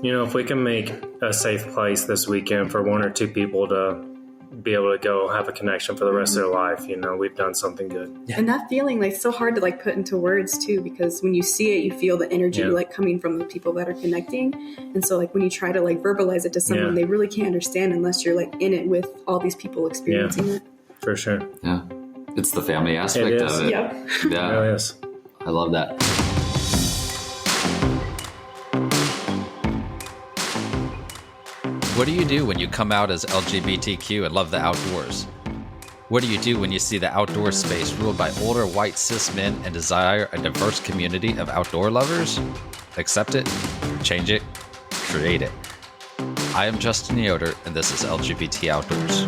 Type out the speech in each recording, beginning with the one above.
If we can make a safe place this weekend for one or two people to be able to go have a connection for the rest of their life, we've done something good. Yeah. And that feeling, it's so hard to put into words too, because when you see it, you feel the energy coming from the people that are connecting. And so when you try to verbalize it to someone, they really can't understand unless you're in it with all these people experiencing it. For sure. Yeah. It's the family aspect of it. Yep. Yeah. It really is. I love that. What do you do when you come out as LGBTQ and love the outdoors? What do you do when you see the outdoor space ruled by older white cis men and desire a diverse community of outdoor lovers? Accept it, change it, create it. I am Justin Yoder, and this is LGBT Outdoors.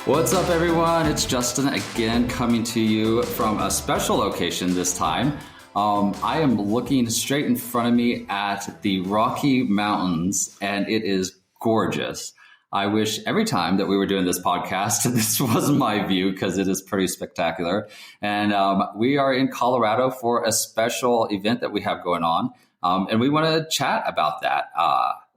What's up, everyone? It's Justin again, coming to you from a special location this time. I am looking straight in front of me at the Rocky Mountains, and it is gorgeous. I wish every time that we were doing this podcast, this was my view, because it is pretty spectacular. And we are in Colorado for a special event that we have going on, and we want to chat about that.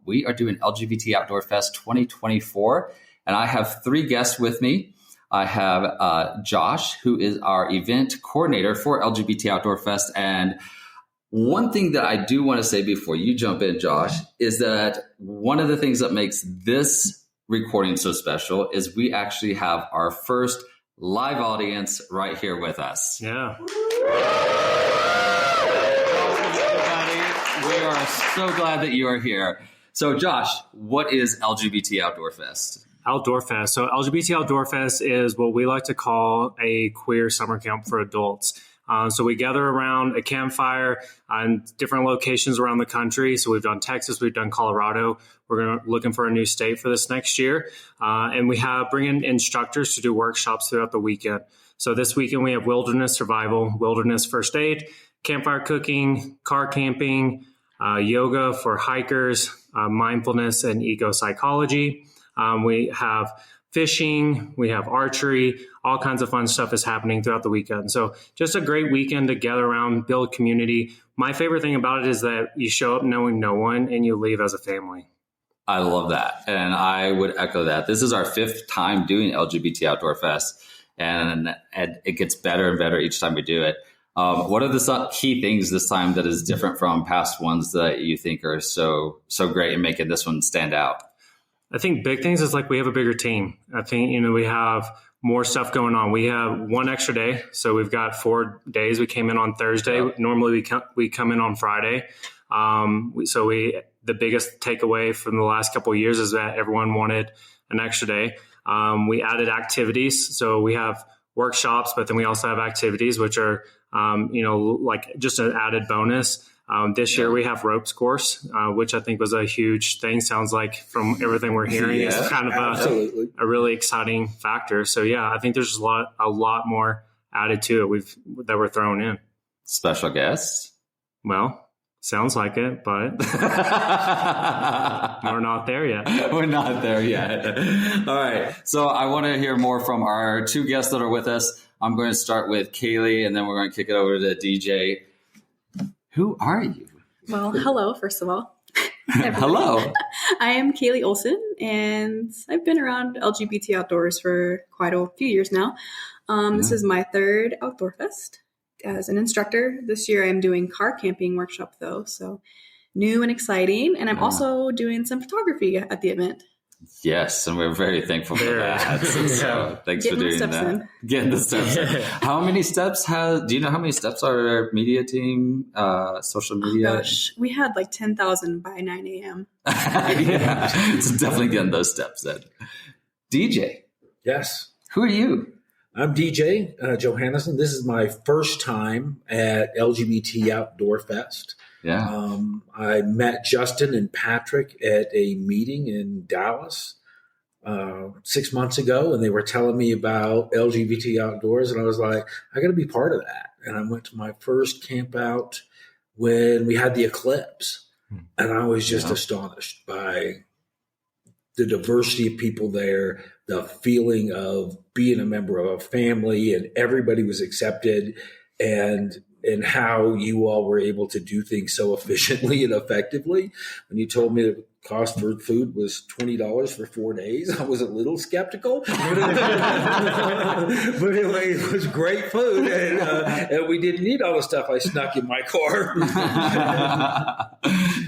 We are doing LGBT Outdoorfest 2024, and I have three guests with me. I have Josh, who is our event coordinator for LGBT Outdoorfest. And one thing that I do want to say before you jump in, Josh, is that one of the things that makes this recording so special is we actually have our first live audience right here with us. Yeah. We are so glad that you are here. So, Josh, what is LGBT Outdoorfest? Outdoorfest. So LGBT Outdoorfest is what we like to call a queer summer camp for adults. So we gather around a campfire on different locations around the country. So we've done Texas, we've done Colorado. We're looking for a new state for this next year. And we bring in instructors to do workshops throughout the weekend. So this weekend we have wilderness survival, wilderness first aid, campfire cooking, car camping, yoga for hikers, mindfulness and eco psychology. We have fishing, we have archery, all kinds of fun stuff is happening throughout the weekend. So just a great weekend to gather around, build community. My favorite thing about it is that you show up knowing no one and you leave as a family. I love that. And I would echo that. This is our fifth time doing LGBT Outdoorfest, and it gets better and better each time we do it. What are the key things this time that is different from past ones that you think are so great and making this one stand out? I think big things is we have a bigger team. I think, we have more stuff going on. We have one extra day. So we've got 4 days. We came in on Thursday. Yep. Normally we come in on Friday. The biggest takeaway from the last couple of years is that everyone wanted an extra day. We added activities. So we have workshops, but then we also have activities, which are, just an added bonus. This year we have ropes course, which I think was a huge thing. Sounds like from everything we're hearing, it's kind of a really exciting factor. So I think there's a lot more added to it that we're throwing in. Special guests? Well, sounds like it, but we're not there yet. We're not there yet. All right. So I want to hear more from our two guests that are with us. I'm going to start with Kaylee, and then we're going to kick it over to DJ. Who are you? Well, hello, first of all. Hello. I am Kaylee Olson, and I've been around LGBT Outdoors for quite a few years now. This is my third Outdoorfest as an instructor. This year I'm doing car camping workshop, though, so new and exciting. And I'm also doing some photography at the event. Yes, and we're very thankful for that. So thanks for doing that. Getting the steps in. How many steps do you know how many steps our media team, social media? Oh gosh, we had 10,000 by 9 a.m. Yeah, it's definitely getting those steps in. DJ. Yes. Who are you? I'm DJ Johannesson. This is my first time at LGBT Outdoorfest. Yeah. I met Justin and Patrick at a meeting in Dallas 6 months ago, and they were telling me about LGBT Outdoors, and I was like, I got to be part of that. And I went to my first camp out when we had the eclipse, and I was just astonished by the diversity of people there, the feeling of being a member of a family, and everybody was accepted. And and how you all were able to do things so efficiently and effectively. When you told me the cost for food was $20 for 4 days, I was a little skeptical. But anyway, it was great food, and we didn't need all the stuff I snuck in my car.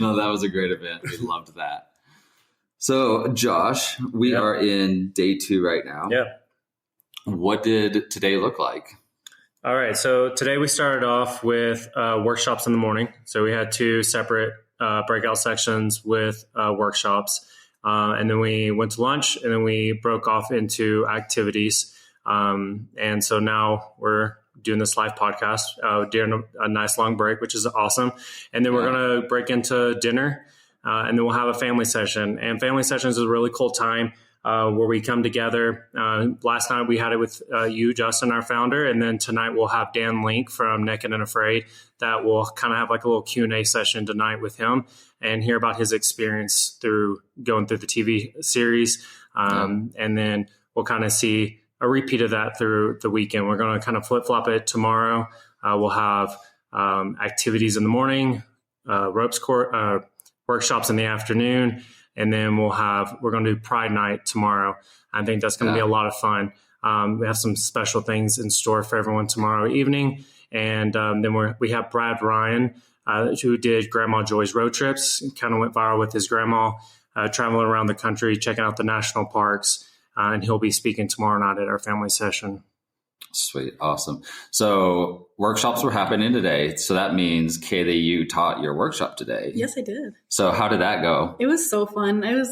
No, that was a great event. We loved that. So, Josh, we are in day 2 right now. Yeah. What did today look like? All right. So today we started off with workshops in the morning. So we had 2 separate breakout sections with workshops. And then we went to lunch, and then we broke off into activities. And so now we're doing this live podcast during a nice long break, which is awesome. And then we're going to break into dinner, and then we'll have a family session. And family sessions is a really cool time where we come together. Last night we had it with you, Justin, our founder, and then tonight we'll have Dan Link from Naked and Afraid that will kind of have like a little Q&A session tonight with him and hear about his experience through going through the TV series. And then we'll kind of see a repeat of that through the weekend. We're going to kind of flip-flop it tomorrow. We'll have activities in the morning, ropes court, workshops in the afternoon, and then we're going to do Pride Night tomorrow. I think that's going to be a lot of fun. We have some special things in store for everyone tomorrow evening. And then we have Brad Ryan, who did Grandma Joy's road trips, kind of went viral with his grandma, traveling around the country, checking out the national parks. And he'll be speaking tomorrow night at our family session. Sweet. Awesome. So workshops were happening today. So that means, Kaylee, you taught your workshop today. Yes, I did. So how did that go? It was so fun. I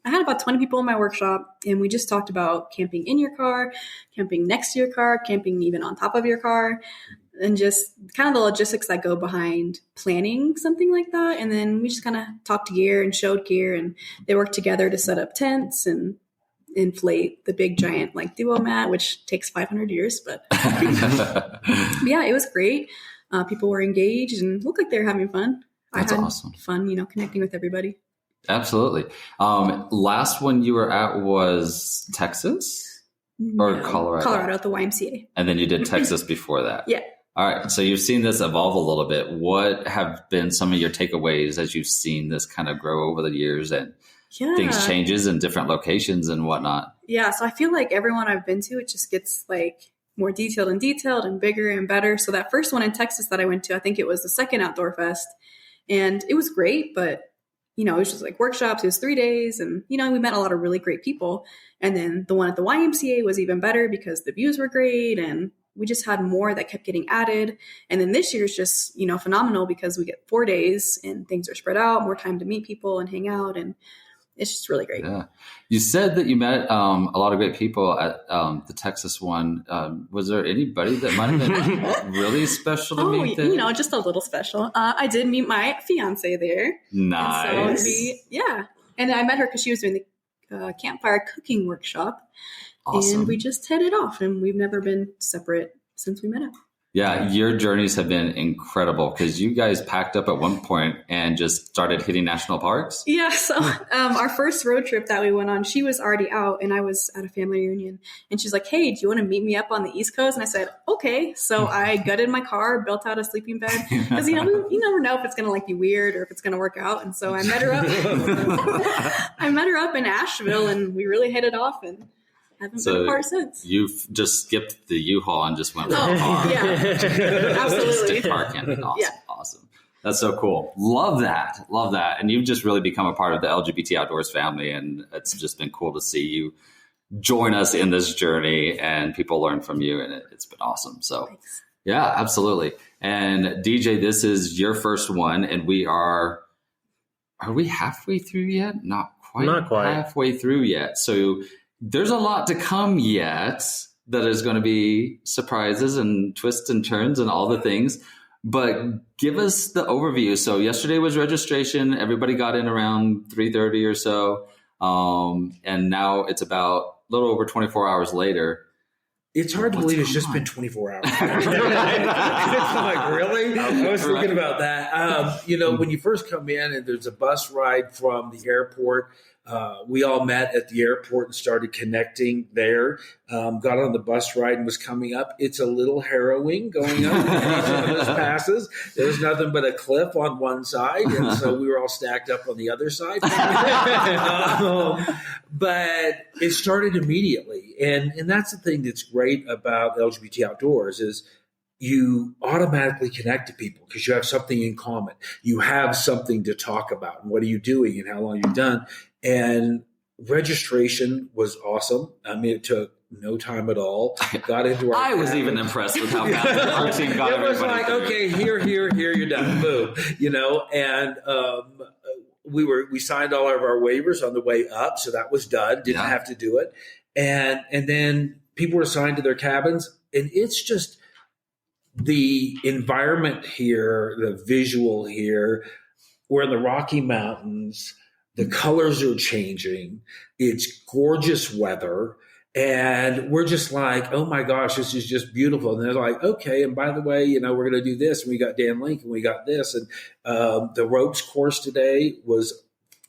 had about 20 people in my workshop, and we just talked about camping in your car, camping next to your car, camping even on top of your car, and just kind of the logistics that go behind planning something like that. And then we just kind of talked gear and showed gear, and they worked together to set up tents and inflate the big giant like duo mat, which takes 500 years, but yeah, it was great. People were engaged and looked like they were having fun. That's I had awesome. Fun, connecting with everybody. Absolutely. Last one you were at was Texas or Colorado? Colorado at the YMCA. And then you did Texas before that. Yeah. All right. So you've seen this evolve a little bit. What have been some of your takeaways as you've seen this kind of grow over the years and things changes in different locations and whatnot? Yeah. So I feel like everyone I've been to, it just gets like more detailed and bigger and better. So that first one in Texas that I went to, I think it was the second Outdoorfest, and it was great, but it was just like workshops. It was 3 days, and we met a lot of really great people. And then the one at the YMCA was even better because the views were great, and we just had more that kept getting added. And then this year's just, phenomenal because we get 4 days and things are spread out, more time to meet people and hang out, and it's just really great. Yeah. You said that you met a lot of great people at the Texas one. Was there anybody that might have been really special to meet? Just a little special. I did meet my fiance there. Nice. And I met her because she was doing the campfire cooking workshop. Awesome. And we just headed off, and we've never been separate since we met up. Yeah, your journeys have been incredible because you guys packed up at one point and just started hitting national parks. Yeah, so our first road trip that we went on, she was already out and I was at a family reunion. And she's like, hey, do you want to meet me up on the East Coast? And I said, okay. So I gutted my car, built out a sleeping bed because, you never know if it's going to be weird or if it's going to work out. And so I met her up. I met her up in Asheville, and we really hit it off, and haven't been apart since. You've just skipped the U-Haul and just went with the car. Yeah, absolutely. Just car camping. Awesome. That's so cool. Love that. And you've just really become a part of the LGBT Outdoors family, and it's just been cool to see you join us in this journey, and people learn from you, and it's been awesome. So, Thanks. Yeah, absolutely. And DJ, this is your first one, and are we halfway through yet? Not quite halfway through yet. So there's a lot to come yet that is going to be surprises and twists and turns and all the things. But give us the overview. So yesterday was registration. Everybody got in around 3:30 or so. And now it's about a little over 24 hours later. It's hard to believe it's just been 24 hours. It's like, really? I was thinking about that. When you first come in and there's a bus ride from the airport We all met at the airport and started connecting there. Got on the bus ride and was coming up. It's a little harrowing going up each of those passes. There was nothing but a cliff on one side, and so we were all stacked up on the other side. But it started immediately, and that's the thing that's great about LGBT Outdoors is you automatically connect to people because you have something in common. You have something to talk about. And what are you doing and how long you've done? And registration was awesome. I mean, it took no time at all. Got into our. I was even impressed with how fast our team got. It was everybody like, through. okay, here, you're done. Boom. And we signed all of our waivers on the way up, so that was done. Didn't have to do it. And then people were assigned to their cabins, and it's just the environment here, the visual here. We're in the Rocky Mountains. The colors are changing. It's gorgeous weather. And we're just like, oh my gosh, this is just beautiful. And they're like, okay. And by the way, we're going to do this. And we got Dan Link and we got this. And the ropes course today was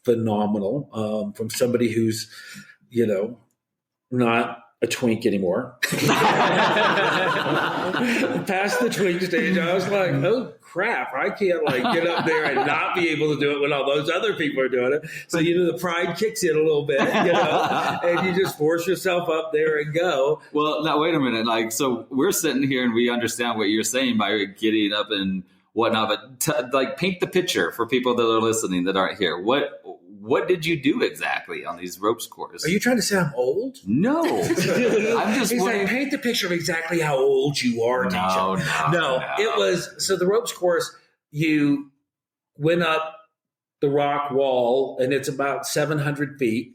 phenomenal from somebody who's, not a twink anymore. Past the twink stage, I was like, oh crap, I can't get up there and not be able to do it when all those other people are doing it. So, the pride kicks in a little bit, and you just force yourself up there and go. Well, now wait a minute. So we're sitting here and we understand what you're saying by getting up and whatnot, but paint the picture for people that are listening that aren't here. What did you do exactly on these ropes course? Are you trying to say I'm old? No. I'm just He's like, paint the picture of exactly how old you are, teacher. No. It was, so the ropes course, you went up the rock wall, and it's about 700 feet.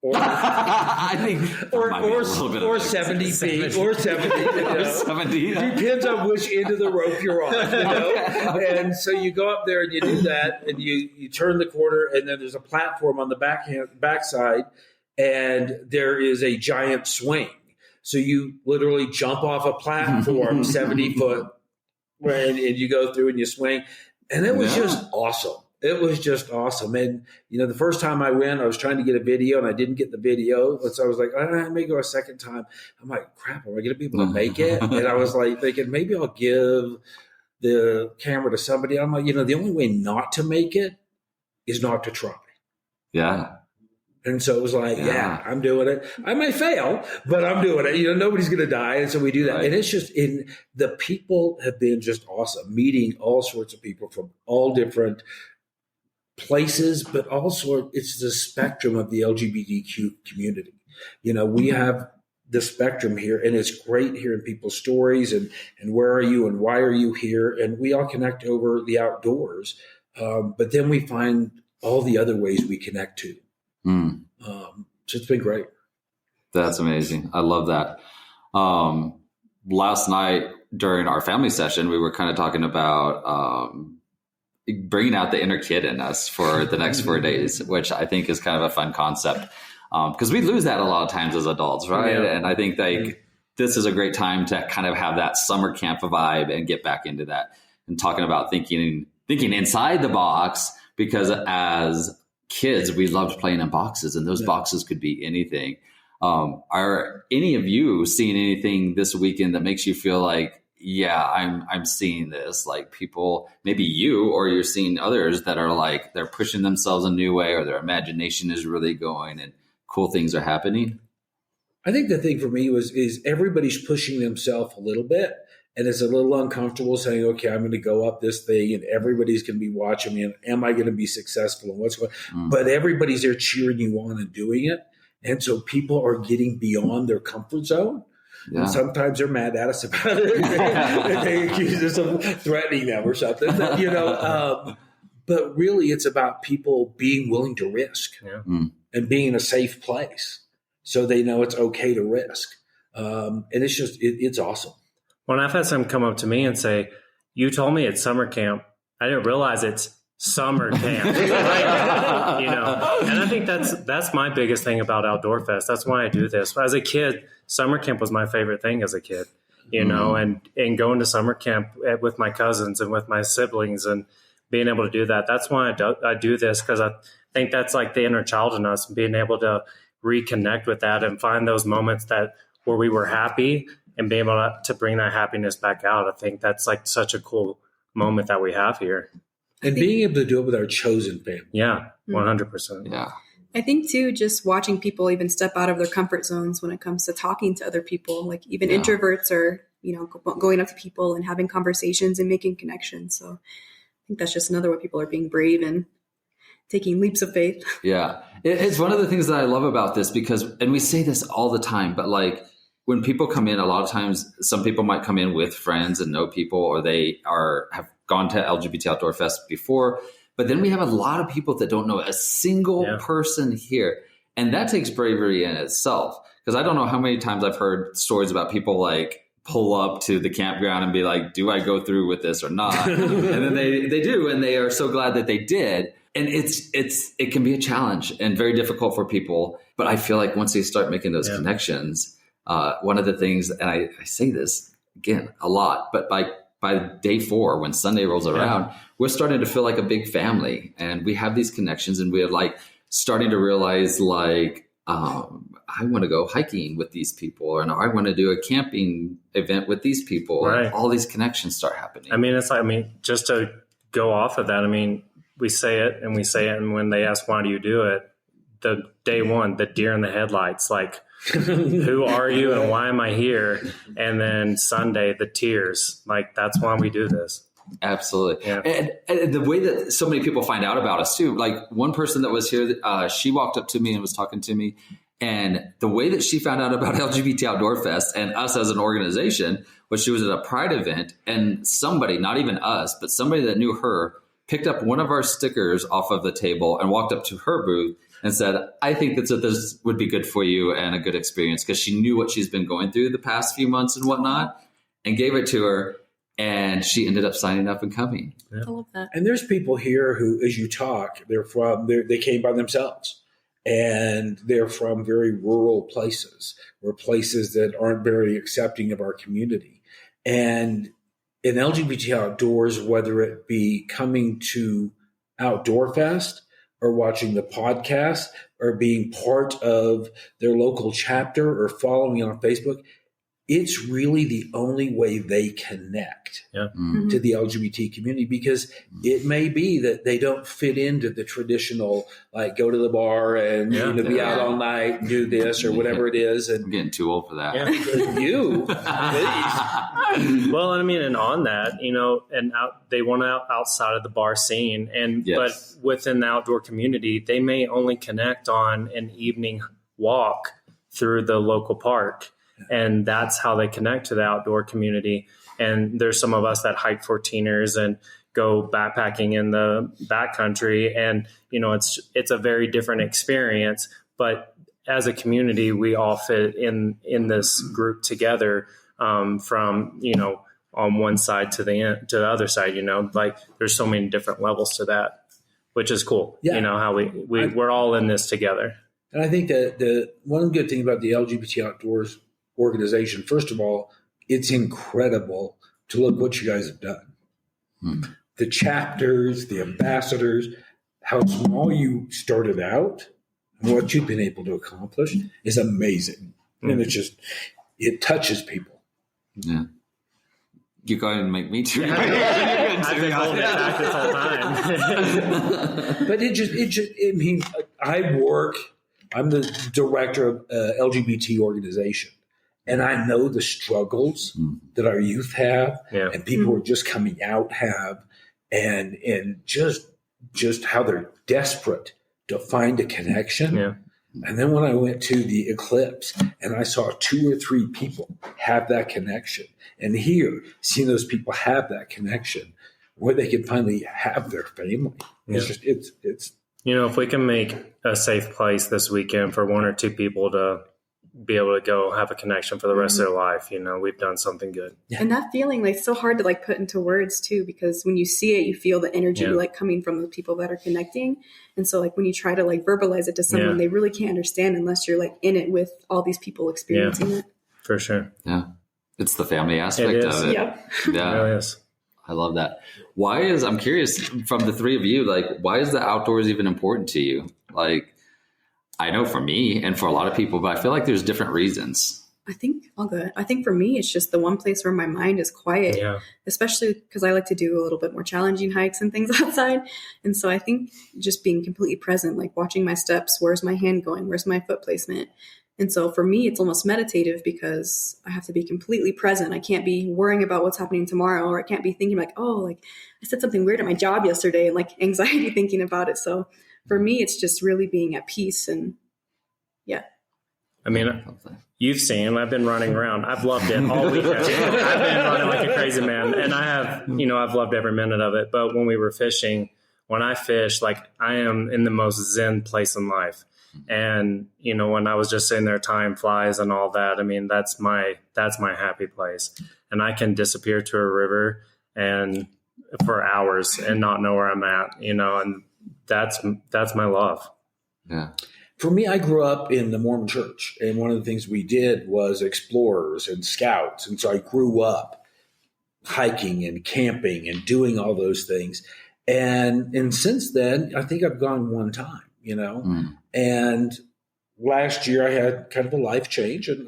Or I think or 70 feet or 70 70 depends on which end of the rope you're on, Okay. And so you go up there and you do that, and you turn the corner, and then there's a platform on the backside, and there is a giant swing, so you literally jump off a platform 70 foot, and you go through and you swing, and it was just awesome. It was just awesome. And, the first time I went, I was trying to get a video and I didn't get the video. So I was like, I may go a second time. I'm like, crap, am I going to be able to make it? And I was thinking, maybe I'll give the camera to somebody. I'm like, the only way not to make it is not to try. Yeah. And so it was like, I'm doing it. I may fail, but I'm doing it. Nobody's going to die. And so we do that. Right. And it's just the people have been just awesome, meeting all sorts of people from all different places, but also it's the spectrum of the LGBTQ community. We have the spectrum here, and it's great hearing people's stories and where are you and why are you here? And we all connect over the outdoors. But then we find all the other ways we connect to. So it's been great. That's amazing. I love that. Last night during our family session, we were kind of talking about bringing out the inner kid in us for the next 4 days, which I think is kind of a fun concept because we lose that a lot of times as adults, right? Yeah. And I think this is a great time to kind of have that summer camp vibe and get back into that and talking about thinking inside the box, because as kids, we loved playing in boxes, and those boxes could be anything. Are any of you seeing anything this weekend that makes you feel like, I'm seeing this, like people, maybe you, or you're seeing others that are like, they're pushing themselves a new way, or their imagination is really going and cool things are happening? I think the thing for me is everybody's pushing themselves a little bit, and it's a little uncomfortable saying, okay, I'm going to go up this thing and everybody's going to be watching me, and am I going to be successful, and what's going on? But everybody's there cheering you on and doing it. And so people are getting beyond their comfort zone. Yeah. And sometimes they're mad at us about it. They accuse us of threatening them or something. But really, it's about people being willing to risk and being in a safe place, so they know it's okay to risk. And it's just it's awesome. When I've had some come up to me and say, "You told me it's summer camp. I didn't realize it's summer camp." And I think that's my biggest thing about Outdoorfest. That's why I do this. As a kid, summer camp was my favorite thing as a kid, and going to summer camp with my cousins and with my siblings, and being able to do that. That's why I do this, because I think that's like the inner child in us, being able to reconnect with that and find those moments where we were happy and be able to bring that happiness back out. I think that's like such a cool moment that we have here. And being able to do it with our chosen family. Yeah, 100%. Yeah. I think too, just watching people even step out of their comfort zones when it comes to talking to other people, like even introverts are, going up to people and having conversations and making connections. So I think that's just another way people are being brave and taking leaps of faith. Yeah. It's one of the things that I love about this and we say this all the time, but like when people come in, a lot of times some people might come in with friends and know people, or they have gone to LGBT Outdoor Fest before. But then we have a lot of people that don't know a single person here. And that takes bravery in itself. Because I don't know how many times I've heard stories about people like pull up to the campground and be like, do I go through with this or not? And then they do. And they are so glad that they did. And it can be a challenge and very difficult for people. But I feel like once they start making those connections, one of the things, and I say this again a lot, but by day 4, when Sunday rolls around, we're starting to feel like a big family, and we have these connections, and we're like starting to realize like, I want to go hiking with these people, and I want to do a camping event with these people. Right. And all these connections start happening. I mean, just to go off of that, I mean, we say it, and when they ask, why do you do it? The day one, the deer in the headlights, like, who are you and why am I here? And then Sunday, the tears, like, that's why we do this. Absolutely. Yeah. And the way that so many people find out about us too, like one person that was here, she walked up to me and was talking to me. And the way that she found out about LGBT Outdoor Fest and us as an organization was she was at a Pride event, and somebody, not even us, but somebody that knew her, picked up one of our stickers off of the table and walked up to her booth and said, I think that this would be good for you and a good experience, because she knew what she's been going through the past few months and whatnot, and gave it to her. And she ended up signing up and coming. Yeah. I love that. And there's people here who, as you talk, they came by themselves, and they're from very rural places, or places that aren't very accepting of our community. And in LGBT Outdoors, whether it be coming to Outdoor Fest or watching the podcast or being part of their local chapter or following on Facebook, it's really the only way they connect to the LGBT community, because it may be that they don't fit into the traditional, like, go to the bar and be out all night and do this or whatever it is. And I'm getting too old for that. Yeah. You, please. Well, I mean, and on that, they want outside of the bar scene, but within the outdoor community, they may only connect on an evening walk through the local park. And that's how they connect to the outdoor community. And there's some of us that hike 14ers and go backpacking in the backcountry. And, it's a very different experience. But as a community, we all fit in this group together, from, on one side to the other side, like there's so many different levels to that, which is cool. Yeah. How we're all in this together. And I think that the one good thing about the LGBT Outdoors organization, first of all, it's incredible to look what you guys have done. The chapters, the ambassadors, how small you started out, and what you've been able to accomplish is amazing. And it touches people. Yeah. You're going to make me too. I've been holding it back this whole time. But I'm the director of LGBT organization. And I know the struggles that our youth have, and people who are just coming out have, and just how they're desperate to find a connection. Yeah. And then when I went to the eclipse and I saw 2 or 3 people have that connection, and here seeing those people have that connection where they can finally have their family, it's if we can make a safe place this weekend for 1 or 2 people to be able to go have a connection for the rest of their life, we've done something good. Yeah. And that feeling, like, so hard to like put into words too, because when you see it, you feel the energy like coming from the people that are connecting. And so like when you try to like verbalize it to someone, they really can't understand unless you're like in it with all these people experiencing it. For sure. Yeah. It's the family aspect of it. Yeah. Yeah. It really is. I love that. I'm curious from the three of you, like, why is the outdoors even important to you? Like, I know for me and for a lot of people, but I feel like there's different reasons. I think for me, it's just the one place where my mind is quiet, especially because I like to do a little bit more challenging hikes and things outside. And so I think just being completely present, like watching my steps, where's my hand going? Where's my foot placement? And so for me, it's almost meditative because I have to be completely present. I can't be worrying about what's happening tomorrow, or I can't be thinking like, oh, like I said something weird at my job yesterday, and like anxiety thinking about it. So for me, it's just really being at peace. And I mean, you've seen, I've been running around. I've loved it all weekend. I've been running like a crazy man, and I've loved every minute of it. But when we were fishing, when I fish, like I am in the most zen place in life. And, when I was just sitting there, time flies and all that. I mean, that's my happy place. And I can disappear to a river and for hours and not know where I'm at, and that's my love. Yeah. For me, I grew up in the Mormon church, and one of the things we did was explorers and scouts. And so I grew up hiking and camping and doing all those things. And since then, I think I've gone one time, and last year I had kind of a life change and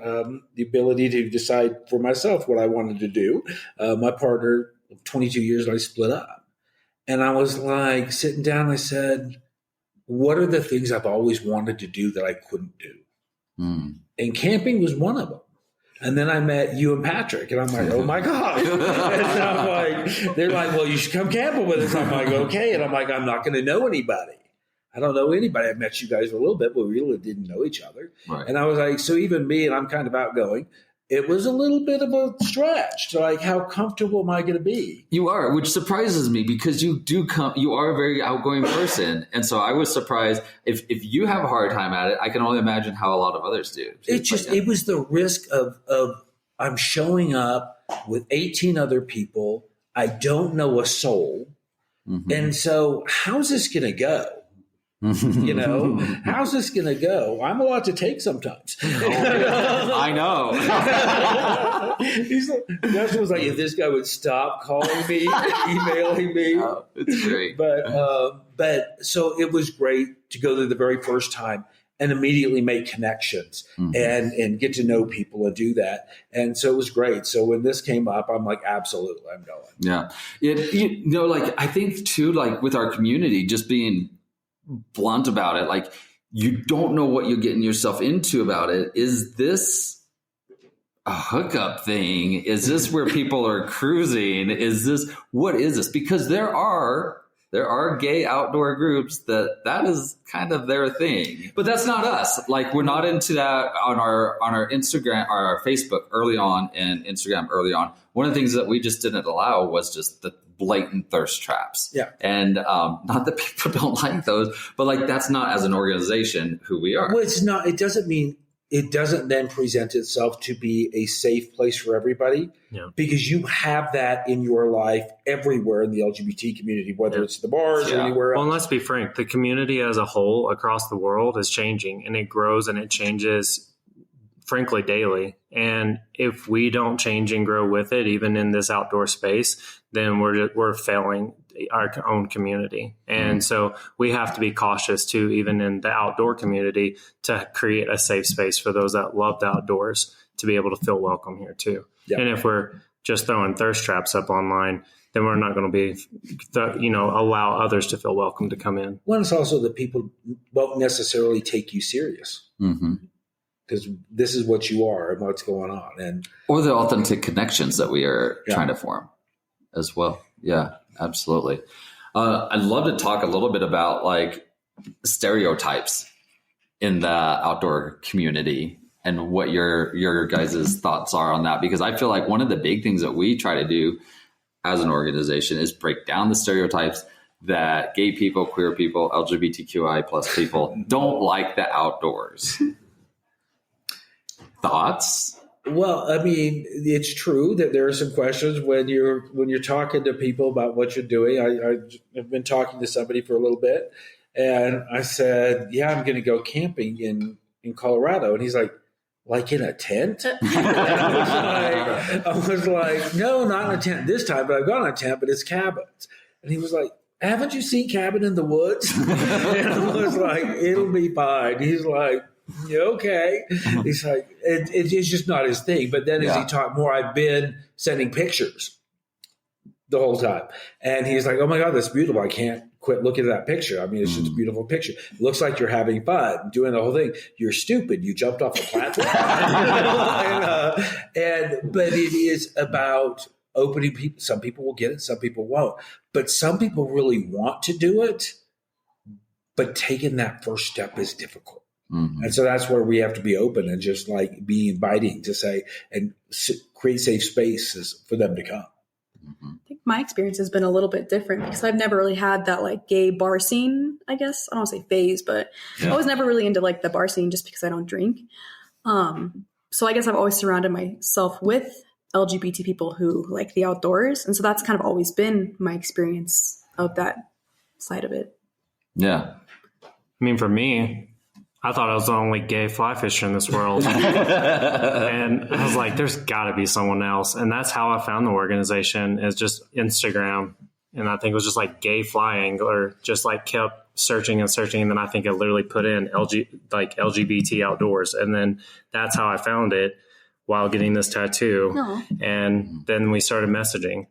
the ability to decide for myself what I wanted to do. My partner of 22 years, I split up, and I was like sitting down, I said, what are the things I've always wanted to do that I couldn't do? And camping was one of them. And then I met you and Patrick, and I'm like, oh my God. And I'm like, they're like, well, you should come camping with us. I'm like, okay. And I'm like, I'm not going to know anybody. I don't know anybody. I met you guys a little bit, but we really didn't know each other. Right. And I was like, so even me, and I'm kind of outgoing, it was a little bit of a stretch to like, how comfortable am I going to be? You are, which surprises me because you are a very outgoing person. And so I was surprised if you have a hard time at it, I can only imagine how a lot of others do. It was the risk of I'm showing up with 18 other people. I don't know a soul. Mm-hmm. And so how's this going to go? How's this going to go? I'm a lot to take sometimes. I know. Justin was like, if this guy would stop calling me, emailing me. Oh, it's great. But so it was great to go there the very first time and immediately make connections and get to know people and do that. And so it was great. So when this came up, I'm like, absolutely, I'm going. Yeah. I think too, like with our community, just being blunt about it, like you don't know what you're getting yourself into about it. Is this a hookup thing? Is this where people are cruising? What is this? Because there are gay outdoor groups that is kind of their thing, but that's not us. Like we're not into that on our Instagram or our Facebook early on and Instagram early on. One of the things that we just didn't allow was just the blatant thirst traps. Yeah. And not that people don't like those, but like that's not as an organization who we are. Well, it's not. It doesn't mean it doesn't then present itself to be a safe place for everybody because you have that in your life everywhere in the LGBT community, whether it's the bars or anywhere else. Well, and let's be frank, the community as a whole across the world is changing, and it grows and it changes frankly daily. And if we don't change and grow with it, even in this outdoor space, then we're failing our own community. And so we have to be cautious too, even in the outdoor community, to create a safe space for those that love the outdoors to be able to feel welcome here too. Yep. And if we're just throwing thirst traps up online, then we're not going to be, allow others to feel welcome to come in. Well, it's also that people won't necessarily take you serious. Mm-hmm. Because this is what you are and what's going on. Or the authentic connections that we are trying to form as well. Yeah, absolutely. I'd love to talk a little bit about like stereotypes in the outdoor community and what your guys' thoughts are on that. Because I feel like one of the big things that we try to do as an organization is break down the stereotypes that gay people, queer people, LGBTQI plus people don't like the outdoors. Thoughts? Well, I mean, it's true that there are some questions when you're talking to people about what you're doing. I have been talking to somebody for a little bit, and I said, "Yeah, I'm going to go camping in Colorado," and he's like, like in a tent? I was like, no, not in a tent this time, but I've gone in a tent, but it's cabins. And he was like, haven't you seen Cabin in the Woods? And I was like, it'll be fine. He's like, yeah, okay. He's like, it's just not his thing. But then as he talked more, I've been sending pictures the whole time. And he's like, oh my God, that's beautiful. I can't quit looking at that picture. I mean, it's just a beautiful picture. It looks like you're having fun, doing the whole thing. You're stupid. You jumped off a platform. But it is about opening people. Some people will get it. Some people won't. But some people really want to do it. But taking that first step is difficult. Mm-hmm. And so that's where we have to be open and just like be inviting to say and create safe spaces for them to come. I think my experience has been a little bit different because I've never really had that like gay bar scene, I guess. I don't want to say phase, but I was never really into like the bar scene just because I don't drink. So I guess I've always surrounded myself with LGBT people who like the outdoors. And so that's kind of always been my experience of that side of it. Yeah. I mean, for me, I thought I was the only gay fly fisher in this world. And I was like, there's got to be someone else. And that's how I found the organization, is just Instagram. And I think it was just like gay fly angler, just like kept searching and searching. And then I think I literally put in LGBT outdoors. And then that's how I found it while getting this tattoo. Aww. And then we started messaging.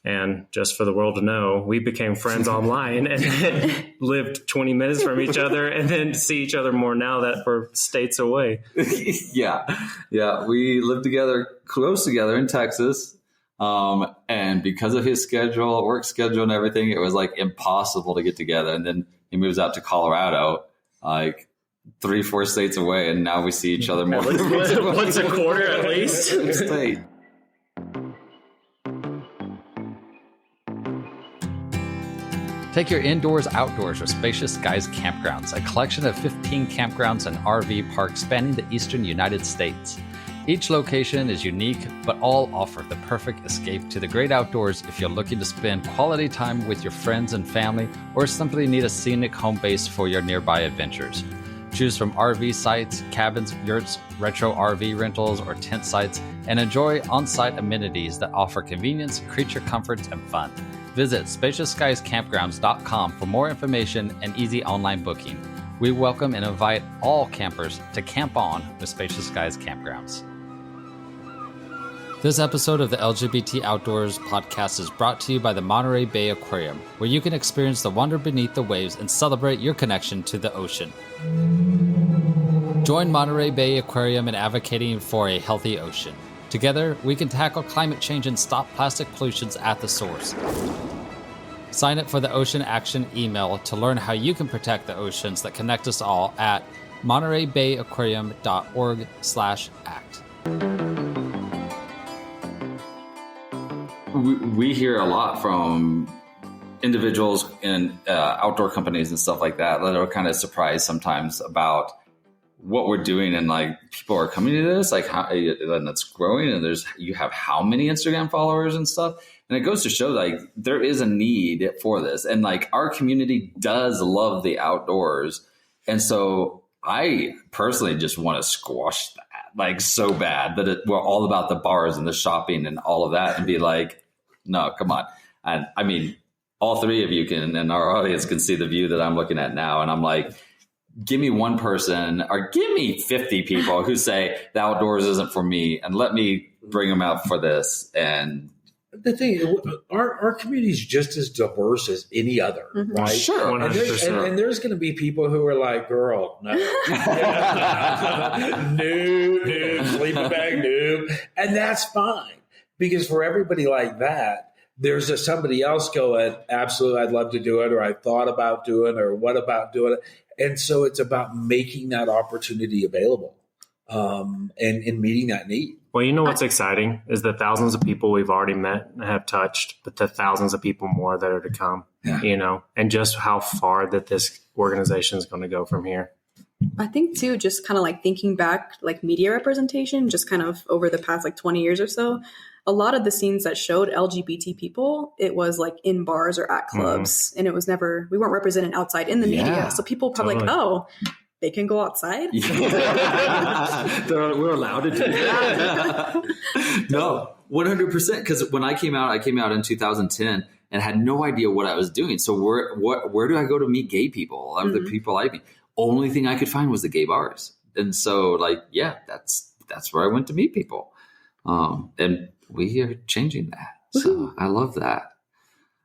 And just for the world to know, we became friends online and lived 20 minutes from each other and then see each other more now that we're states away. Yeah. We lived together, close together in Texas. And because of his schedule, work schedule and everything, it was like impossible to get together. And then he moves out to Colorado, like 3-4 states away. And now we see each other more. Once a quarter at least. State. Take your indoors outdoors with Spacious Skies Campgrounds, a collection of 15 campgrounds and RV parks spanning the eastern United States. Each location is unique, but all offer the perfect escape to the great outdoors if you're looking to spend quality time with your friends and family, or simply need a scenic home base for your nearby adventures. Choose from RV sites, cabins, yurts, retro RV rentals, or tent sites, and enjoy on-site amenities that offer convenience, creature comforts, and fun. Visit spaciousskiescampgrounds.com for more information and easy online booking. We welcome and invite all campers to camp on with Spacious Skies Campgrounds. This episode of the LGBT Outdoors podcast is brought to you by the Monterey Bay Aquarium, where you can experience the wonder beneath the waves and celebrate your connection to the ocean. Join Monterey Bay Aquarium in advocating for a healthy ocean. Together, we can tackle climate change and stop plastic pollutions at the source. Sign up for the Ocean Action email to learn how you can protect the oceans that connect us all at montereybayaquarium.org/act. We hear a lot from individuals and outdoor companies and stuff like that are kind of surprised sometimes about what we're doing, and like people are coming to this, like how, and it's growing, and you have how many Instagram followers and stuff, and it goes to show like there is a need for this, and like our community does love the outdoors, and so I personally just want to squash that like so bad that we're all about the bars and the shopping and all of that, and be like, no, come on, and I mean all three of you can, and our audience can see the view that I'm looking at now, and I'm like, give me one person or give me 50 people who say the outdoors isn't for me, and let me bring them out for this. And the thing, our community is just as diverse as any other, right? Sure. And there's going to be people who are like, girl, no. Noob, sleeping bag, noob. And that's fine, because for everybody like that, there's somebody else going, absolutely, I'd love to do it, or I thought about doing it, or what about doing it? And so it's about making that opportunity available and meeting that need. Well, you know what's exciting is the thousands of people we've already met and have touched, but the thousands of people more that are to come, you know, and just how far that this organization is going to go from here. I think, too, just kind of like thinking back, like media representation, just kind of over the past like 20 years or so, a lot of the scenes that showed LGBT people, it was like in bars or at clubs, and it was never, we weren't represented outside in the media. So people probably like, oh, they can go outside. We're allowed to do that. No, 100%. Because when I came out in 2010 and had no idea what I was doing. So where do I go to meet gay people? A lot of the people I meet, only thing I could find was the gay bars. And so like, yeah, that's where I went to meet people. And we are changing that. So I love that.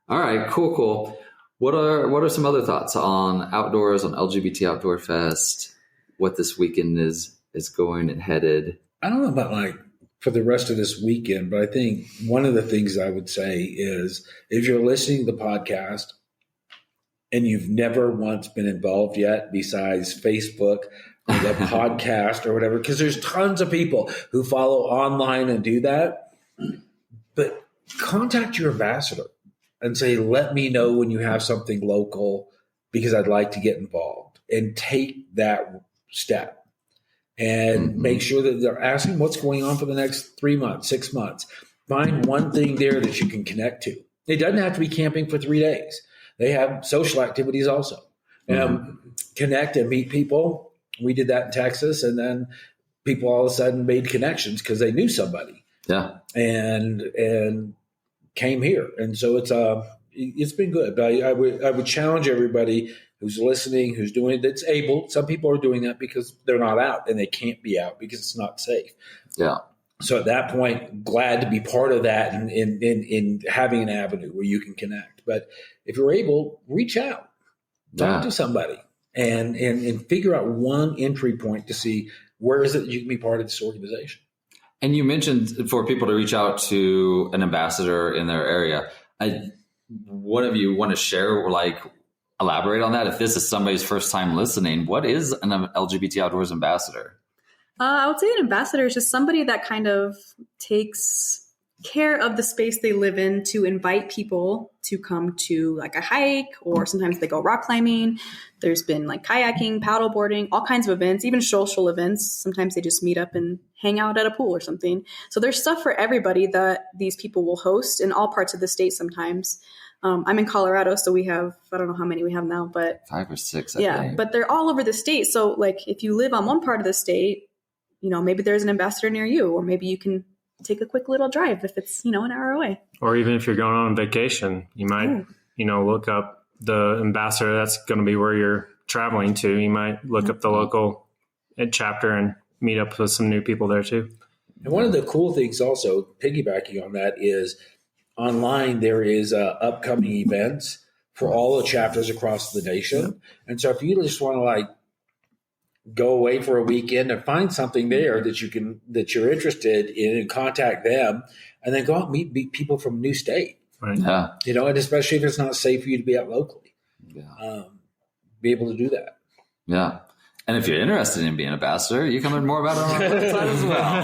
All right, cool. What are some other thoughts on outdoors, on LGBT Outdoor Fest, what this weekend is going and headed? I don't know about like for the rest of this weekend, but I think one of the things I would say is if you're listening to the podcast and you've never once been involved yet besides Facebook or the podcast or whatever, because there's tons of people who follow online and do that, but contact your ambassador and say, let me know when you have something local because I'd like to get involved, and take that step and make sure that they're asking what's going on for the next 3 months, 6 months. Find one thing there that you can connect to. It doesn't have to be camping for 3 days. They have social activities also. Connect and meet people. We did that in Texas, and then people all of a sudden made connections because they knew somebody. Yeah. And came here. And so it's been good. But I would challenge everybody who's listening, who's doing it, that's able. Some people are doing that because they're not out and they can't be out because it's not safe. Yeah. So at that point, glad to be part of that and in having an avenue where you can connect. But if you're able, reach out, talk to somebody and figure out one entry point to see where is it you can be part of this organization. And you mentioned for people to reach out to an ambassador in their area. One of you want to share or like elaborate on that? If this is somebody's first time listening, what is an LGBT Outdoors ambassador? I would say an ambassador is just somebody that kind of takes care of the space they live in to invite people to come to like a hike, or sometimes they go rock climbing. There's been like kayaking, paddleboarding, all kinds of events, even social events. Sometimes they just meet up and hang out at a pool or something. So there's stuff for everybody that these people will host in all parts of the state sometimes. I'm in Colorado, so we have, I don't know how many we have now, but 5 or 6. I think. But they're all over the state. So like if you live on one part of the state, maybe there's an ambassador near you, or maybe you can take a quick little drive if it's, an hour away. Or even if you're going on vacation, you might, look up the ambassador that's going to be where you're traveling to. You might look up the local chapter and meet up with some new people there too. And one of the cool things also, piggybacking on that, is online there is upcoming events for all the chapters across the nation. And so if you just want to go away for a weekend and find something there that you're interested in, and contact them, and then go out and meet people from a new state. Right. Yeah. And especially if it's not safe for you to be out locally, be able to do that. Yeah. And if you're interested in being an ambassador, you can learn more about it on our website as well.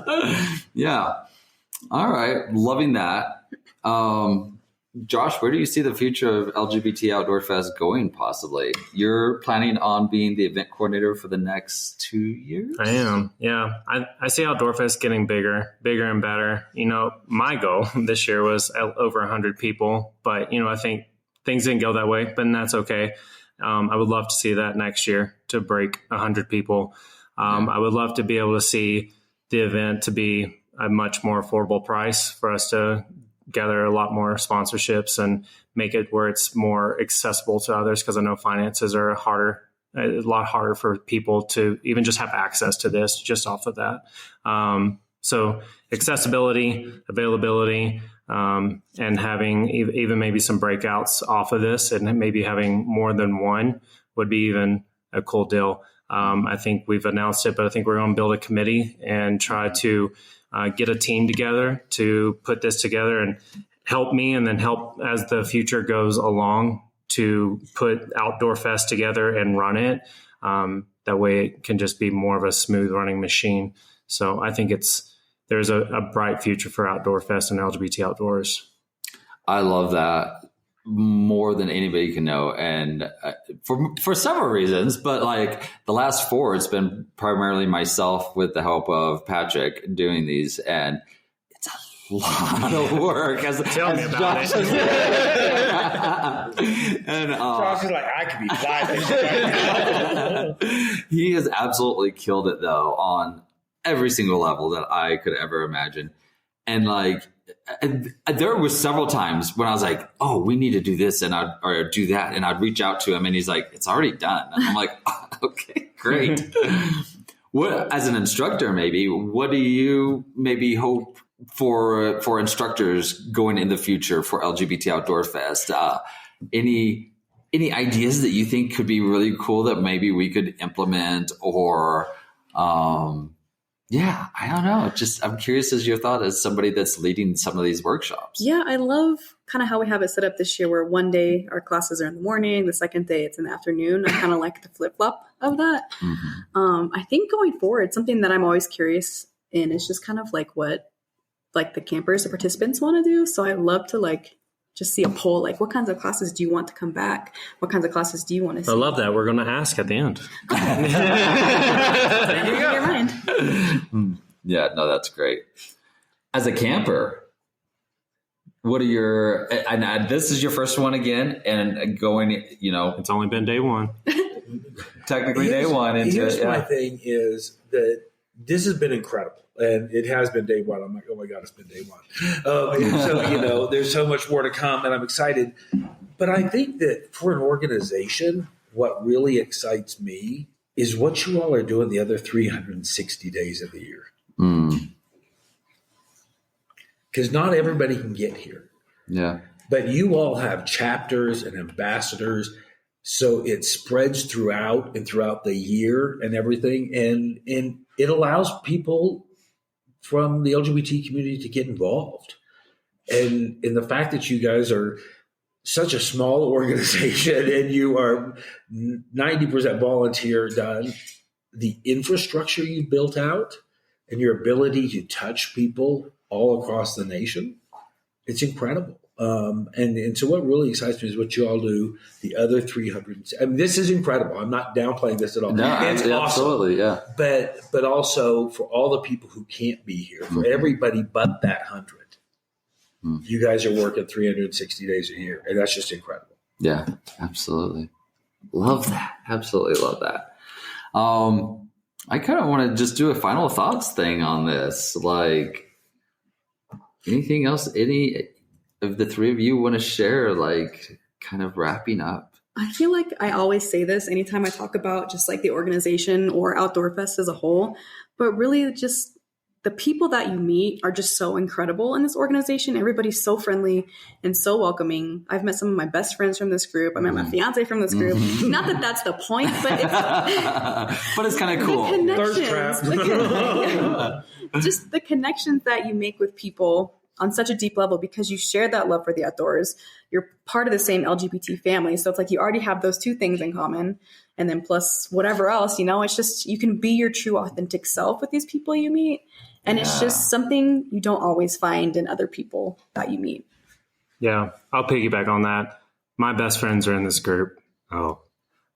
www. Yeah. All right. Loving that. Josh, where do you see the future of LGBT Outdoor Fest going possibly? You're planning on being the event coordinator for the next 2 years? I am, yeah. I see Outdoor Fest getting bigger and better. My goal this year was over 100 people, but, I think things didn't go that way, but that's okay. I would love to see that next year to break 100 people. I would love to be able to see the event to be a much more affordable price for us to gather a lot more sponsorships and make it where it's more accessible to others, because I know finances are a lot harder for people to even just have access to this just off of that. So accessibility, availability, and having even maybe some breakouts off of this, and maybe having more than one would be even a cool deal. I think we've announced it, but I think we're going to build a committee and try to get a team together to put this together and help me, and then help as the future goes along to put Outdoor Fest together and run it. That way it can just be more of a smooth running machine. So I think there's a bright future for Outdoor Fest and LGBT Outdoors. I love that more than anybody can know. And for several reasons, but the last 4, it's been primarily myself with the help of Patrick doing these. And it's a lot of work. Tell me about it. And Josh is like, I could be flying. he has absolutely killed it though on every single level that I could ever imagine. And like, there was several times when I was like, oh, we need to do this or do that. And I'd reach out to him and he's like, it's already done. And I'm like, oh, okay, great. What, as an instructor, maybe, what do you maybe hope for instructors going in the future for LGBT Outdoor Fest? Any ideas that you think could be really cool that maybe we could implement or, yeah, I don't know. I'm curious as your thought as somebody that's leading some of these workshops. Yeah, I love kind of how we have it set up this year where one day our classes are in the morning, the second day it's in the afternoon. I kind of like the flip-flop of that. Mm-hmm. I think going forward, something that I'm always curious in is just kind of like what like the campers, the participants want to do. So I'd love to like just see a poll, like what kinds of classes do you want to come back? What kinds of classes do you want to see? I love that. We're going to ask at the end. There you go. Your mind. Yeah, no, that's great. As a camper, what are your, and this is your first one again, and going, you know. It's only been day one. Technically day one. Here's my thing is that this has been incredible. And it has been day one. I'm like, oh my God, it's been day one. So, you know, there's so much more to come and I'm excited. But I think that for an organization, what really excites me is what you all are doing the other 360 days of the year. Because not everybody can get here. Yeah. But you all have chapters and ambassadors. So it spreads throughout the year and everything. And it allows people from the LGBT community to get involved. And in the fact that you guys are such a small organization and you are 90% volunteer done, the infrastructure you built out and your ability to touch people all across the nation, it's incredible. And so what really excites me is what you all do the other 300. I mean, this is incredible. I'm not downplaying this at all. No, it's absolutely, awesome. Yeah. But also for all the people who can't be here, for everybody but that 100, you guys are working 360 days a year, and that's just incredible. Yeah, absolutely. Love that. Absolutely love that. I kind of want to just do a final thoughts thing on this. Like, anything else? Any of the three of you want to share, like, kind of wrapping up? I feel like I always say this anytime I talk about just like the organization or Outdoor Fest as a whole, but really just the people that you meet are just so incredible in this organization. Everybody's so friendly and so welcoming. I've met some of my best friends from this group. I met my fiance from this group. Not that that's the point, but it's kind of cool. Just the connections that you make with people on such a deep level because you share that love for the outdoors. You're part of the same LGBT family. So it's like you already have those two things in common. And then plus whatever else, you know, it's just you can be your true authentic self with these people you meet. And it's just something you don't always find in other people that you meet. Yeah, I'll piggyback on that. My best friends are in this group. Oh,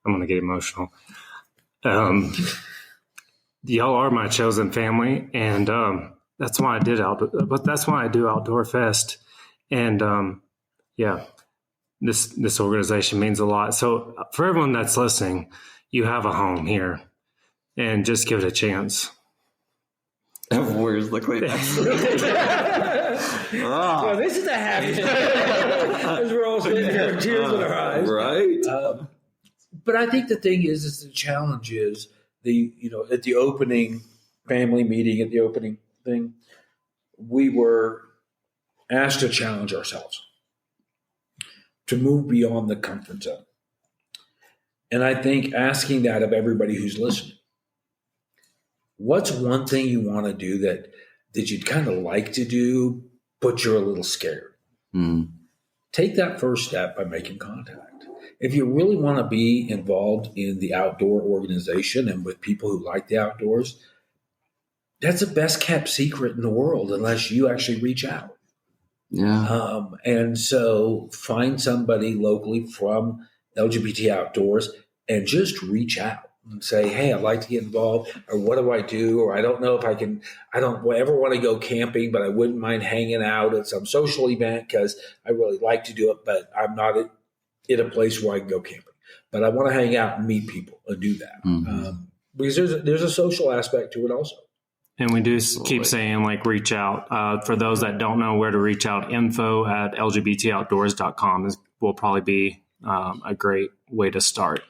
I'm going to get emotional. Y'all are my chosen family. And that's why I do Outdoor Fest. And this organization means a lot. So for everyone that's listening, you have a home here and just give it a chance. Warriors look like that. Well, this is a happy as we're all sitting here with tears in our eyes. Right. But I think the thing is the challenge is at the opening family meeting, at the opening thing, we were asked to challenge ourselves to move beyond the comfort zone. And I think asking that of everybody who's listening, what's one thing you want to do that you'd kind of like to do, but you're a little scared? Take that first step by making contact. If you really want to be involved in the outdoor organization and with people who like the outdoors, that's the best kept secret in the world unless you actually reach out. Yeah. And so find somebody locally from LGBT Outdoors and just reach out and say, hey, I'd like to get involved, or what do I do? Or I don't know if I don't ever want to go camping, but I wouldn't mind hanging out at some social event because I really like to do it, but I'm not in a place where I can go camping. But I want to hang out and meet people and do that. Because there's a social aspect to it also. And we do keep saying, like, reach out. For those that don't know where to reach out, info@lgbtoutdoors.com will probably be a great way to start.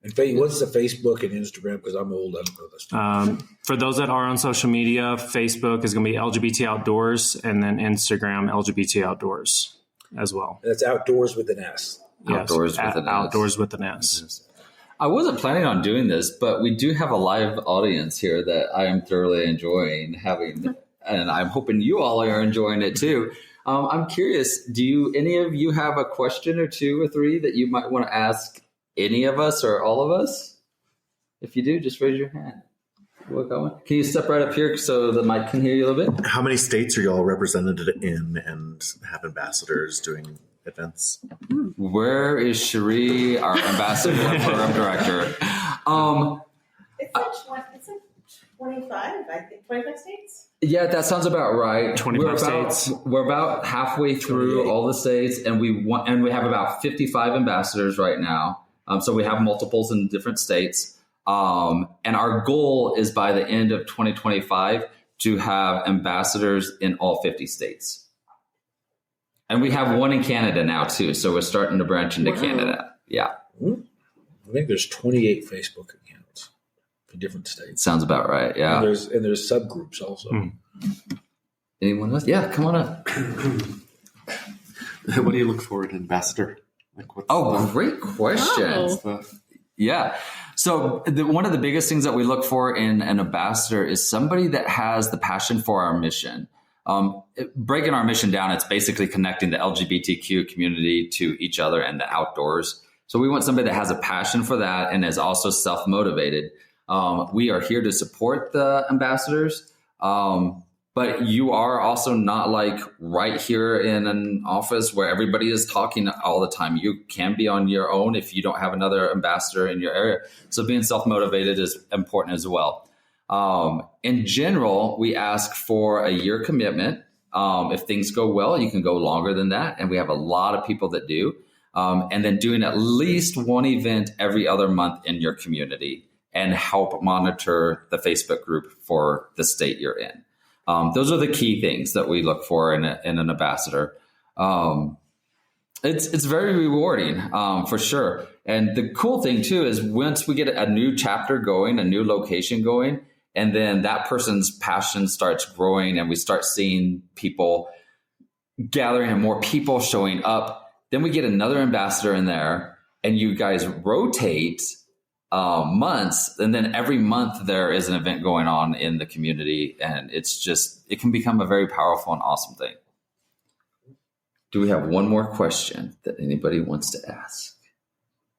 And what's the Facebook and Instagram? Because I'm old, I don't know this stuff. For those that are on social media, Facebook is going to be LGBT Outdoors, and then Instagram, LGBT Outdoors as well. That's outdoors with an S. Yes, Outdoors with an S. Outdoors with an S. I wasn't planning on doing this, but we do have a live audience here that I am thoroughly enjoying having, and I'm hoping you all are enjoying it too. I'm curious, do any of you have a question or two or three that you might want to ask any of us or all of us? If you do, just raise your hand. We'll go on. Can you step right up here so the mic can hear you a little bit? How many states are y'all represented in and have ambassadors doing events? Where is Cherie, our ambassador and program director? It's like 25, I think, 25 states. Yeah, that sounds about right. 25 states. We're about halfway through all the states, and we have about 55 ambassadors right now. So we have multiples in different states. And our goal is by the end of 2025 to have ambassadors in all 50 states. And we have one in Canada now too, so we're starting to branch into Canada. Yeah, I think there's 28 Facebook accounts for different states. sounds about right. Yeah. And there's subgroups also. Anyone else? Yeah, come on up. What do you look for in an ambassador? Great question. Yeah. So one of the biggest things that we look for in an ambassador is somebody that has the passion for our mission. Breaking our mission down, it's basically connecting the LGBTQ community to each other and the outdoors. So we want somebody that has a passion for that and is also self-motivated. We are here to support the ambassadors, but you are also not like right here in an office where everybody is talking all the time. You can be on your own if you don't have another ambassador in your area. So being self-motivated is important as well. In general, we ask for a year commitment. If things go well, you can go longer than that. And we have a lot of people that do. And then doing at least one event every other month in your community and help monitor the Facebook group for the state you're in. Those are the key things that we look for in an ambassador. It's very rewarding, for sure. And the cool thing too is once we get a new chapter going, a new location going, and then that person's passion starts growing and we start seeing people gathering and more people showing up, then we get another ambassador in there and you guys rotate months. And then every month there is an event going on in the community, and it can become a very powerful and awesome thing. Do we have one more question that anybody wants to ask?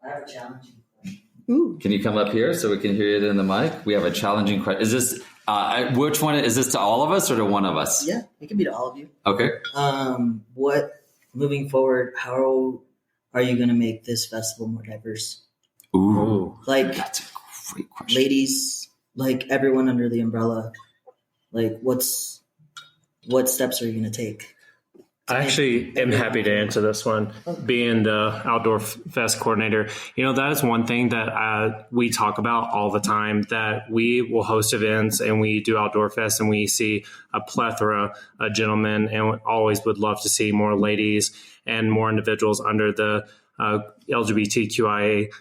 I have a challenging question. Ooh. Can you come up here so we can hear it in the mic? We have a challenging question. Is this, which one, is this to all of us or to one of us? Yeah, it can be to all of you. Okay. Moving forward, how are you going to make this festival more diverse? Ooh. Like, That's a great question. ladies, like everyone under the umbrella, like what steps are you going to take? I actually am happy to answer this one, being the Outdoor Fest coordinator. That is one thing that we talk about all the time, that we will host events and we do Outdoor Fest and we see a plethora of gentlemen, and always would love to see more ladies and more individuals under the LGBTQIA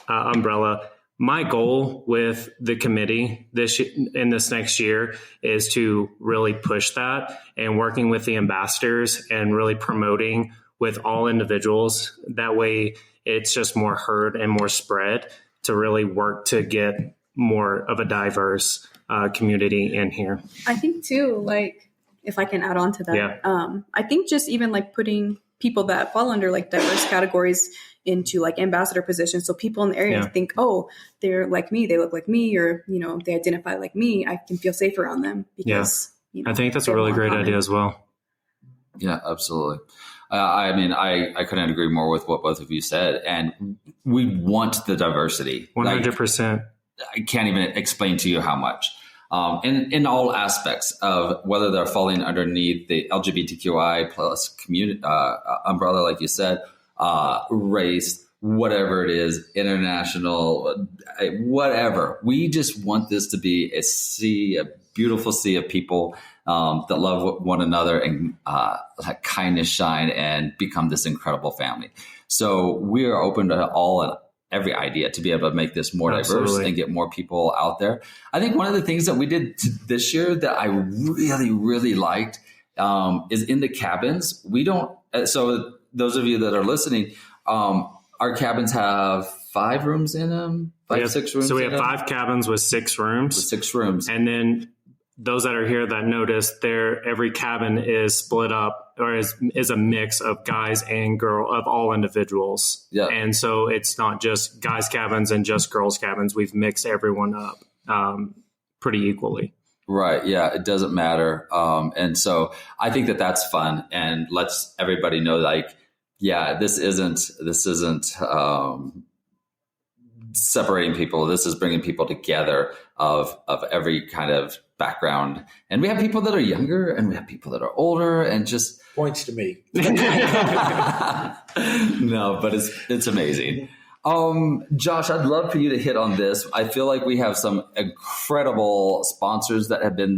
umbrella. My goal with the committee this next year is to really push that, and working with the ambassadors and really promoting with all individuals. That way it's just more heard and more spread to really work to get more of a diverse community in here. I think too, like, if I can add on to that, I think just even like putting people that fall under like diverse categories into like ambassador positions. So people in the area think, oh, they're like me, they look like me, or, they identify like me. I can feel safe around them because, I think that's a really great idea as well. Yeah, absolutely. I couldn't agree more with what both of you said. And we want the diversity. 100%. I can't even explain to you how much. in all aspects of whether they're falling underneath the LGBTQI plus community umbrella, like you said, race, whatever it is, international, whatever. We just want this to be a beautiful sea of people that love one another and let kindness shine and become this incredible family. So we are open to all and every idea to be able to make this more diverse and get more people out there. I think one of the things that we did this year that I really, really liked is in the cabins. We don't, so those of you that are listening, our cabins have 5 rooms in them, 6 rooms. So we have 5 cabins with 6 rooms. With 6 rooms. And then those that are here that notice every cabin is split up or is a mix of guys and of all individuals. Yeah. And so it's not just guys cabins and just girls cabins. We've mixed everyone up pretty equally. Right. Yeah. It doesn't matter. And so I think that that's fun and lets everybody know, like, yeah, this isn't separating people. This is bringing people together of every kind of background. And we have people that are younger and we have people that are older and just points to me. No, but it's amazing. Josh, I'd love for you to hit on this. I feel like we have some incredible sponsors that have been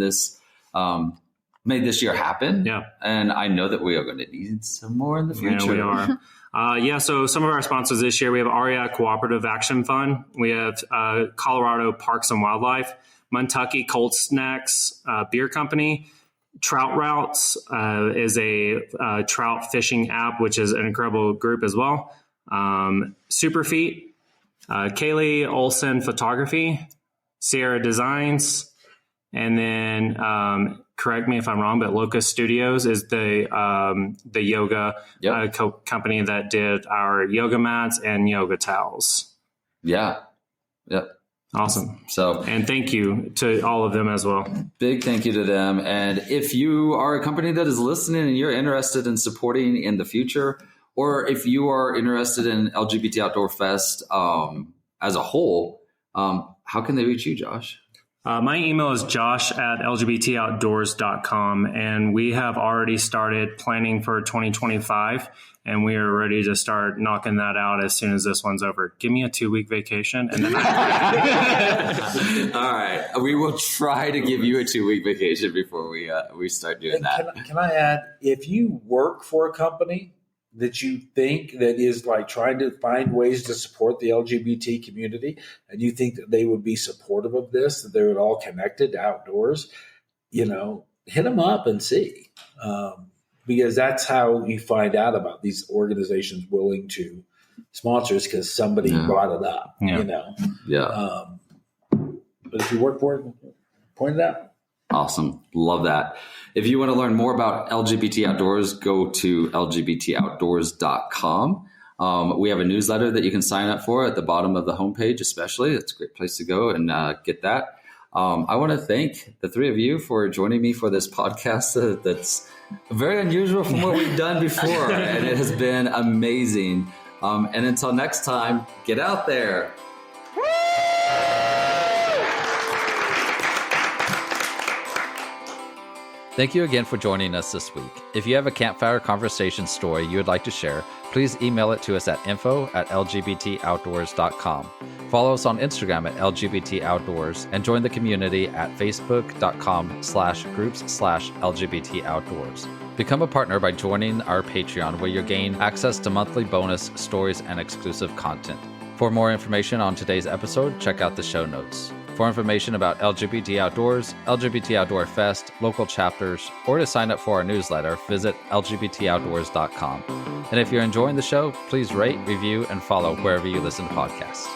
made this year happen. Yeah. And I know that we are going to need some more in the future. Yeah, we are. So some of our sponsors this year, we have REI Cooperative Action Fund. We have Colorado Parks and Wildlife, Montucky Cold Snacks Beer Company, Trout Routes is a trout fishing app, which is an incredible group as well. Superfeet, Kaylee Olson Photography, Sierra Designs, and then correct me if I'm wrong, but Locust Studios is the yoga company that did our yoga mats and yoga towels. Yeah. Yep. Awesome. And thank you to all of them as well. Big thank you to them. And if you are a company that is listening and you're interested in supporting in the future, or if you are interested in LGBT Outdoor Fest as a whole, how can they reach you, Josh? My email is josh@lgbtoutdoors.com, and we have already started planning for 2025, and we are ready to start knocking that out as soon as this one's over. Give me a 2-week vacation, and then all right. We will try to give you a 2-week vacation before we start doing that. Can I add, if you work for a company that you think that is like trying to find ways to support the LGBT community, and you think that they would be supportive of this, that they're all connected to outdoors, hit them up and see. Because that's how you find out about these organizations willing to sponsor us, because somebody brought it up, Yeah. But if you work for it, point it out. Awesome. Love that. If you want to learn more about LGBT Outdoors, go to lgbtoutdoors.com. We have a newsletter that you can sign up for at the bottom of the homepage, especially. It's a great place to go and get that. I want to thank the 3 of you for joining me for this podcast that's very unusual from what we've done before, and it has been amazing. And until next time, get out there. Thank you again for joining us this week. If you have a campfire conversation story you would like to share, please email it to us at info@lgbtoutdoors.com. Follow us on Instagram at lgbtoutdoors and join the community at facebook.com/groups/lgbtoutdoors. Become a partner by joining our Patreon, where you gain access to monthly bonus stories and exclusive content. For more information on today's episode, check out the show notes. For information about LGBT Outdoors, LGBT Outdoor Fest, local chapters, or to sign up for our newsletter, visit lgbtoutdoors.com. And if you're enjoying the show, please rate, review, and follow wherever you listen to podcasts.